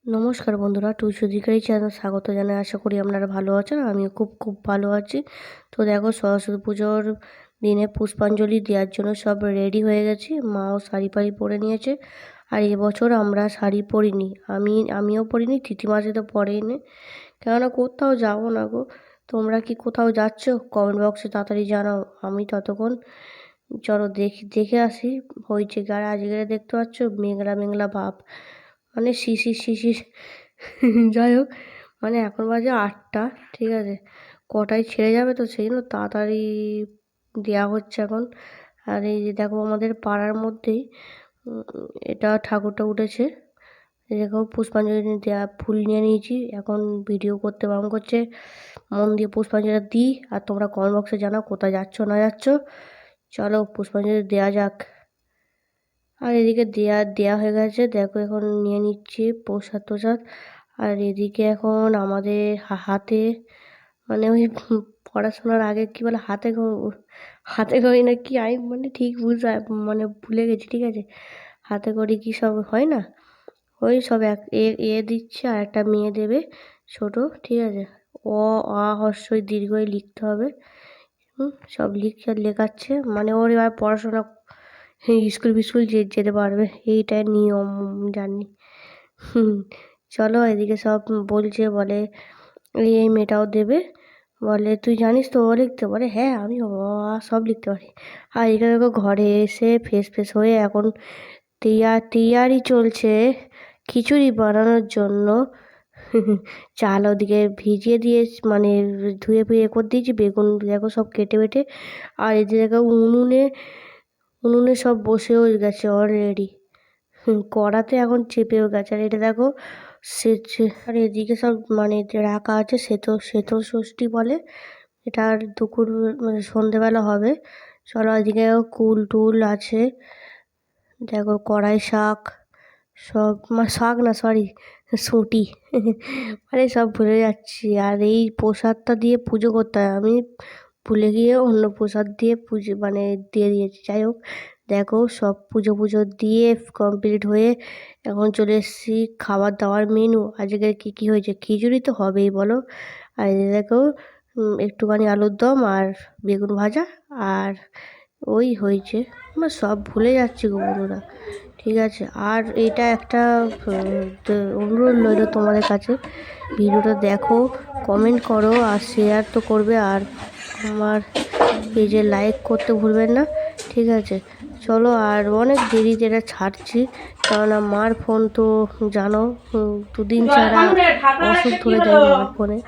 নমস্কার বন্ধুরা, টুসু অধিকারী চ্যানেল স্বাগত জানাই। আশা করি আপনারা ভালো আছেন। আমিও খুব ভালো আছি। তো দেখো, সরস্বতী পুজোর দিনে পুষ্পাঞ্জলি দেওয়ার জন্য সব রেডি হয়ে গেছি। মাও শাড়ি ফাড়ি পরে নিয়েছে। আর এবছর আমরা শাড়ি পরিনি, আমিও পরিনি, তিথিমাসে তো পরেইনি। কেননা কোথাও যাবো না গো। তোমরা কি কোথাও যাচ্ছ? কমেন্ট বক্সে তাড়াতাড়ি জানাও। আমি ততক্ষণ চলো দেখে আসি হয়েছে কি। আর আজকে দেখতে পাচ্ছ মেঘলা মেঘলা ভাব, মানে শিশির যাই হোক, মানে এখন বাজে 8টা, ঠিক আছে। কটায় ছেড়ে যাবে, তো সেই জন্য তাড়াতাড়ি দেওয়া হচ্ছে এখন। আর এই যে দেখো, আমাদের পাড়ার মধ্যেই এটা ঠাকুরটা উঠেছে। এই দেখো, পুষ্পাঞ্জলি দেওয়া ফুল নিয়ে নিয়েছি। এখন ভিডিও করতে বারণ করছে, মন দিয়ে পুষ্পাঞ্জলি দিই। আর তোমরা কমেন্ট বক্সে জানাও কোথায় যাচ্ছ না যাচ্ছ। চলো পুষ্পাঞ্জলি দেওয়া যাক। আর এদিকে দেয়া হয়ে গেছে, দেখো এখন নিয়ে নিচ্ছি প্রসাদ টোসাদ। আর এদিকে এখন আমাদের হাতে, মানে ওই পড়াশোনার আগে কি বলে, হাতে খড়ি না কি, আমি মানে ঠিক মানে ভুলে গেছি, ঠিক আছে। হাতে খড়ি কি সব হয় না, ওই সব দিচ্ছে। আর একটা মেয়ে দেবে ছোট, ঠিক আছে। অ আ হ্রস্বই দীর্ঘই লিখতে হবে। সব লেখাচ্ছে, মানে ওর এবার পড়াশোনা স্কুল ফিস্কুল যেতে পারবে, এইটাই নিয়ম জানি। চলো এদিকে সব বলছে, বলে এই মেয়েটাও দেবে। বলে তুই জানিস তো ও লিখতে? বলে হ্যাঁ, আমি সব লিখতে পারি। আর এখানে দেখো, ঘরে এসে ফ্রেশ হয়ে এখন তৈয়ারি চলছে খিচুড়ি বানানোর জন্য। চাল ওদিকে ভিজিয়ে দিয়ে, মানে ধুয়ে ফুয়ে করে দিয়েছি। বেগুন দেখো সব কেটে বেটে। আর এদিকে দেখো উনুনে সব বসেও গেছে অলরেডি। কড়াতে এখন চেপেও গেছে। আর এটা দেখো আর এদিকে সব মানে রাখা আছে, শ্বেত ষষ্ঠী বলে এটা। আর দুপুর মানে সন্ধেবেলা হবে। চলো এদিকে কুল টুল আছে, দেখো কড়াই শাক সব, শাক না সরি, শুঁটি। মানে সব ভুলে যাচ্ছি। আর এই প্রসাদটা দিয়ে পুজো করতে হয়, আমি ভুলে গিয়ে অন্য প্রসাদ দিয়ে পুজো মানে দিয়ে দিয়েছি। যাই হোক, দেখো সব পুজো দিয়ে কমপ্লিট হয়ে এখন চলে এসেছি খাবার দাবার মেনু। আজকে কি হয়েছে, খিচুড়ি তো হবেই বলো। আর এই দেখো, একটুখানি আলুর দম আর বেগুন ভাজা, আর ওই হয়েছে। আমার সব ভুলে যাচ্ছি গো বন্ধুরা, ঠিক আছে। আর এটা একটা অনুরোধ রইল তোমাদের কাছে, ভিডিওটা দেখো, কমেন্ট করো আর শেয়ার তো করবে। আর আমার পেজে লাইক করতে ভুলবেন না, ঠিক আছে। চলো, আর অনেক দেরিতে এটা ছাড়ছি, কেননা মার ফোন তো জানো, দুদিন ছাড়া ওষুধ ধরে যায় মার ফোনে।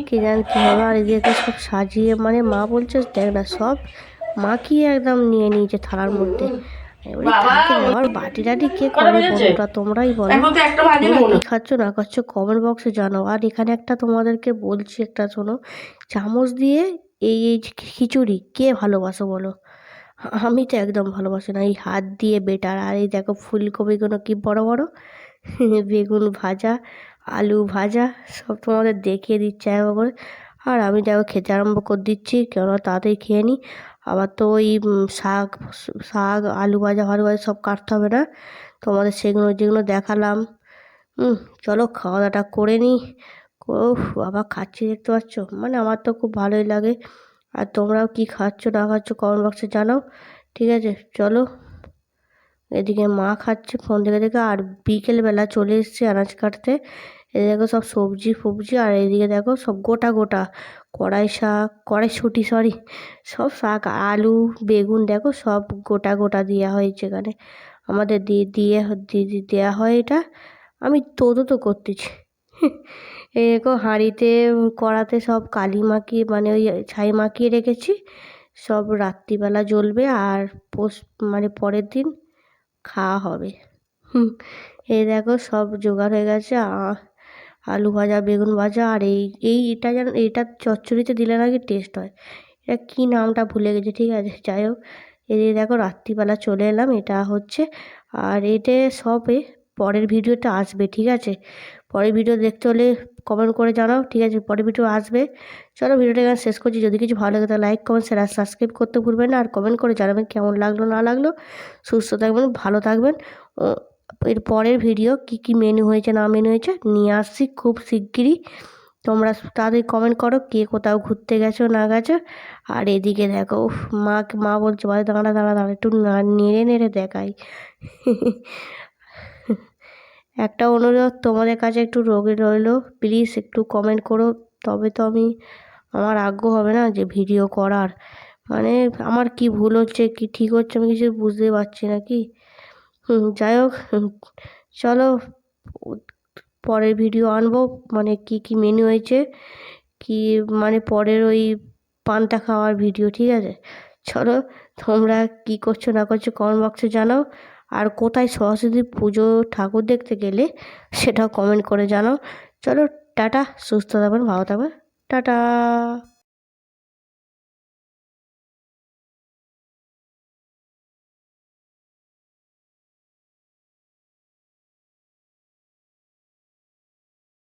কে জান কী হবে। আর এদিকে সব সাজিয়ে, মানে মা বলছে দেখ না, সব মাখিয়ে একদম নিয়ে নিয়েছে থালার মধ্যে। এবারে থাকে আমার বাটি টাটি কে করে বন্ধুরা, তোমরাই বলো। তোমরা কি খাচ্ছ না খাচ্ছ কমেন্ট বক্সে জানাও। আর এখানে একটা তোমাদেরকে বলছি, একটা শোনো, চামচ দিয়ে এই খিচুড়ি কে ভালোবাসো বলো? আমি তো একদম ভালোবাসি না, এই হাত দিয়ে বেটার। আর এই দেখো ফুলকপিগুলো কি বড় বড়, বেগুন ভাজা, আলু ভাজা, সব তোমাদের দেখিয়ে দিচ্ছে একবার করে। আর আমি দেখো খেতে আরম্ভ করে দিচ্ছি, কেননা তাড়াতাড়ি খেয়ে নিই। আবার তো ওই শাক শাক আলু ভাজা সব কাটতে হবে না তোমাদের, সেগুলো যেগুলো দেখালাম। চলো খাওয়া দাওয়াটা করে নিই। উফ বাবা, খাচ্ছি দেখতে পাচ্ছ, মানে আমার তো খুব ভালোই লাগে। আর তোমরাও কি খাচ্ছ না খাচ্ছ কমেন্ট বক্সে জানাও, ঠিক আছে। চলো, এদিকে মা খাচ্ছে ফোন দেখে। আর বিকেলবেলা চলে এসেছি আনাজ কাটতে। এদিকে দেখো সব সবজি ফবজি, আর এদিকে দেখো সব গোটা কড়াইশুঁটি সরি, সব শাক আলু বেগুন দেখো সব গোটা দেওয়া হয়েছে এখানে। আমাদের দেওয়া হয় এটা। আমি তো করতেছি। এই দেখো হাঁড়িতে কড়াতে সব কালি মাখিয়ে, মানে ওই ছাই মাখিয়ে রেখেছি, সব রাত্রিবেলা জ্বলবে। আর মানে পরের দিন খাওয়া হবে। এই দেখো সব জোগাড় হয়ে গেছে। আলু ভাজা বেগুন ভাজা। আর এটা যেন, এটা চচ্চড়িতে দিলে নাকি টেস্ট হয়, এটা কী নামটা ভুলে গেছি, ঠিক আছে। যাই হোক, এদিকে দেখো রাত্রিবেলা চলে এলাম, এটা হচ্ছে। আর এটা সবে পরের ভিডিওটা আসবে, ঠিক আছে। পরের ভিডিও দেখতে হলে কমেন্ট করে জানাও, ঠিক আছে। পরের ভিডিও আসবে। চলো ভিডিওটা এখানে শেষ করছি। যদি কিছু ভালো লাগে তাহলে লাইক কমেন্ট শেয়ার আর সাবস্ক্রাইব করতে ভুলবেন না। আর কমেন্ট করে জানাবেন কেমন লাগলো না লাগলো। সুস্থ থাকবেন, ভালো থাকবেন। এর পরের ভিডিও কি মেনু হয়েছে না মেনু হয়েছে নিয়ে আসছি খুব শিগগিরই। তোমরা তাদের কমেন্ট করো কে কোথাও ঘুরতে গেছো না গেছো। আর এদিকে দেখো উফ, মা বলছে বলে দাঁড়া দাঁড়া দাঁড়া একটু নেড়ে নেড়ে দেখাই। একটা অনুরোধ তোমাদের কাছে একটু রইলো, প্লিজ একটু কমেন্ট করো, তবে তো আমার আগ্রহ হবে না যে ভিডিও করার। মানে আমার কি ভুল হচ্ছে কি ঠিক হচ্ছে আমি কিছু বুঝতে পারছি না কি। যাই হোক, চলো পরের ভিডিও আনবো, মানে কি মেনু হয়েছে, কি মানে পরের ওই পান্তা খাওয়ার ভিডিও, ঠিক আছে? চলো, তোমরা কি করছো না করছো কমেন্ট বক্সে জানাও। আর কোথায় সরস্বতী পুজো ঠাকুর দেখতে গেলে সেটাও কমেন্ট করে জানাও। চলো, টাটা, সুস্থ থাকবেন, ভালো থাকবেন, টাটা।